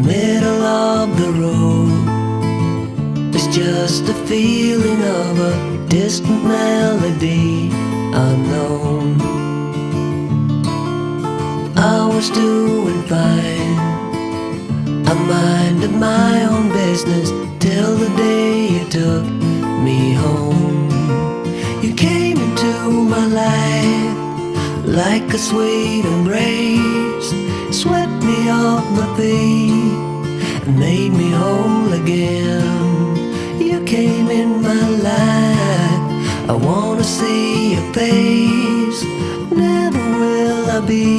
middle of the road. It's just a feeling of a distant melody unknown. I was doing fine, I minded my own business till the day you took me home. You came into my life like a sweet embrace, swept me off my feet and made me whole again. You came in my life, I wanna see your face. Never will I be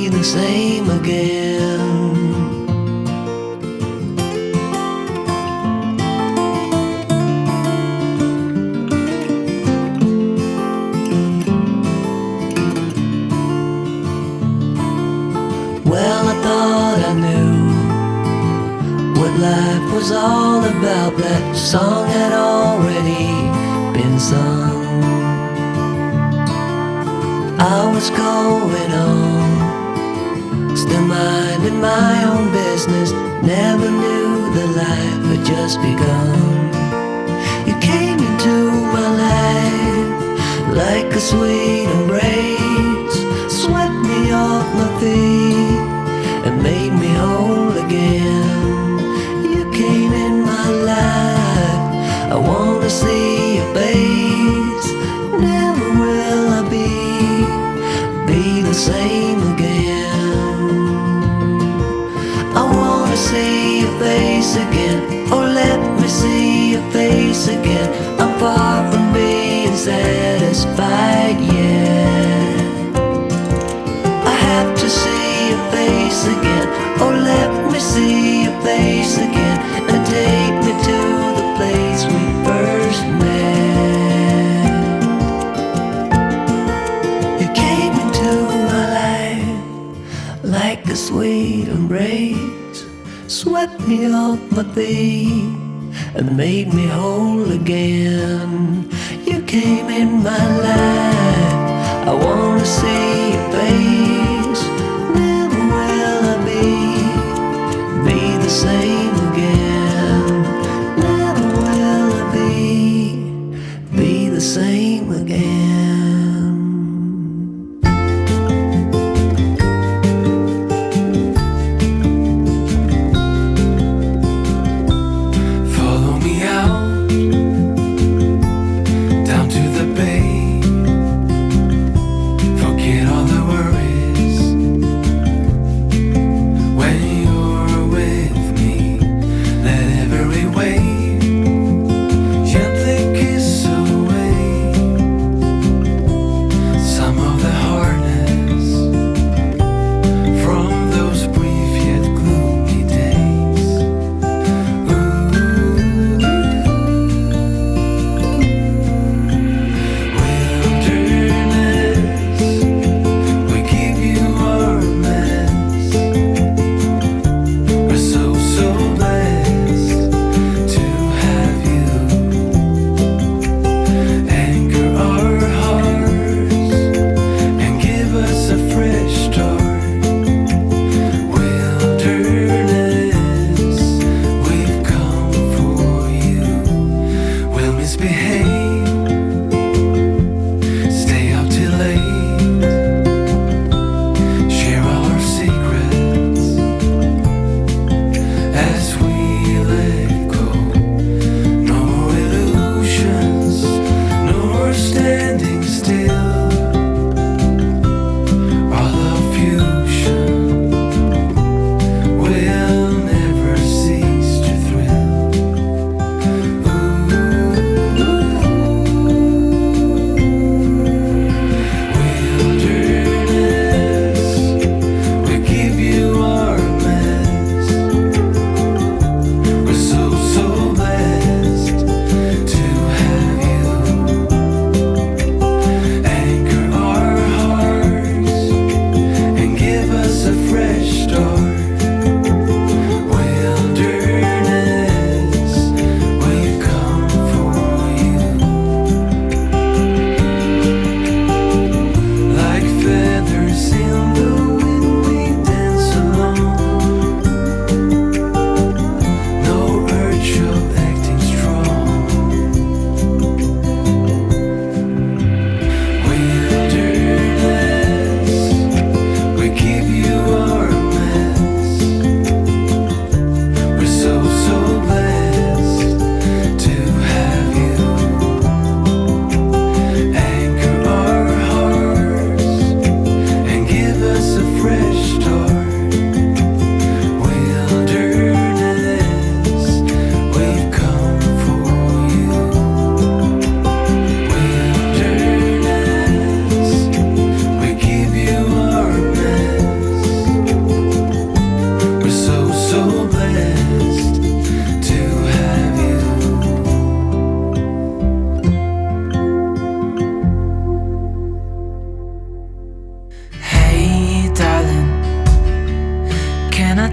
the same again. Well, I thought I knew what life was all about. That song had already been sung. I was going on, still minding my own business. Never knew that life had just begun. You came into my life like a sweet embrace, swept me off my feet and made me whole again. You came in my life, I wanna see your face. Never will I be the same again. I wanna see your face again, oh let me see your face again. I'm far from being satisfied yet. I have to see your face again, oh let me see your face again, and take me to the place we first met. You came into my life like a sweet embrace, swept me off my feet and made me whole again. You came in my life, I wanna see your face. Never will I be the same again. Never will I be the same again. Follow me out down to the bay. Forget all the worries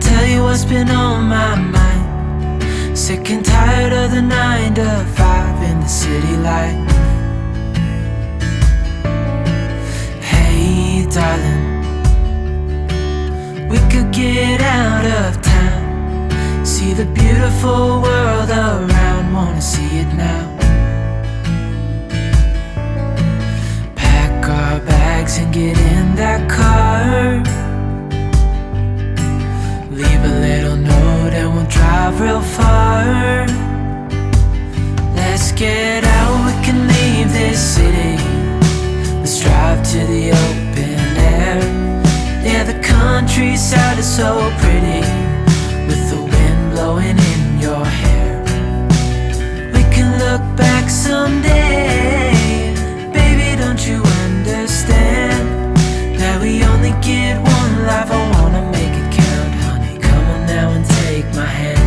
tell you what's been on my mind. Sick and tired of the 9 to 5 in the city life. Hey darling, we could get out of town, see the beautiful world around, wanna see it now. Pack our bags and get in that car, leave a little note and we'll drive real far. Let's get out, we can leave this city. Let's drive to the open air. Yeah, the countryside is so pretty, with the wind blowing in your hair. We can look back someday. Baby, don't you understand that we only get one life? I wanna make it count, honey. Come on now and take my hand.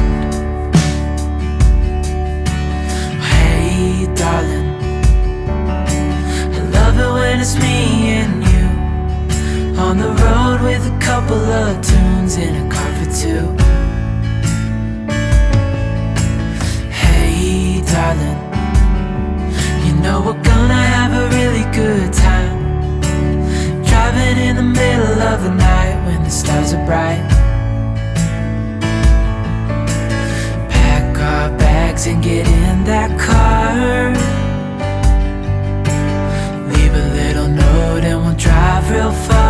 Hey darling, I love it when it's me and you, on the road with a couple of tunes in a car for two. Hey darling, you know we're gonna have a really good time, driving in the middle of the night when the stars are bright. Pack our bags and get in that car, leave a little note and we'll drive real far.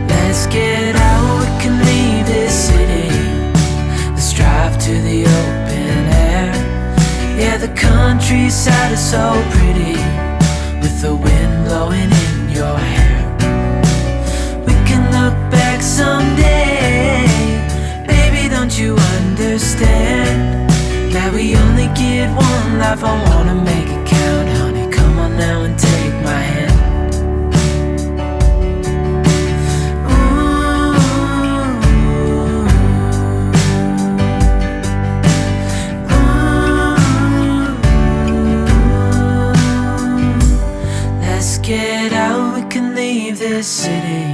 Let's get out, we can leave this city. Let's drive to the open air. Yeah, the countryside is so pretty, with the wind blowing in your hair. We can look back someday. Baby, don't you understand that we only get one life? I wanna make it count, honey. Come on now and take my hand. Get out, we can leave this city.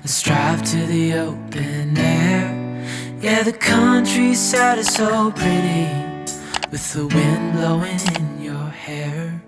Let's drive to the open air. Yeah, the countryside is so pretty, with the wind blowing in your hair.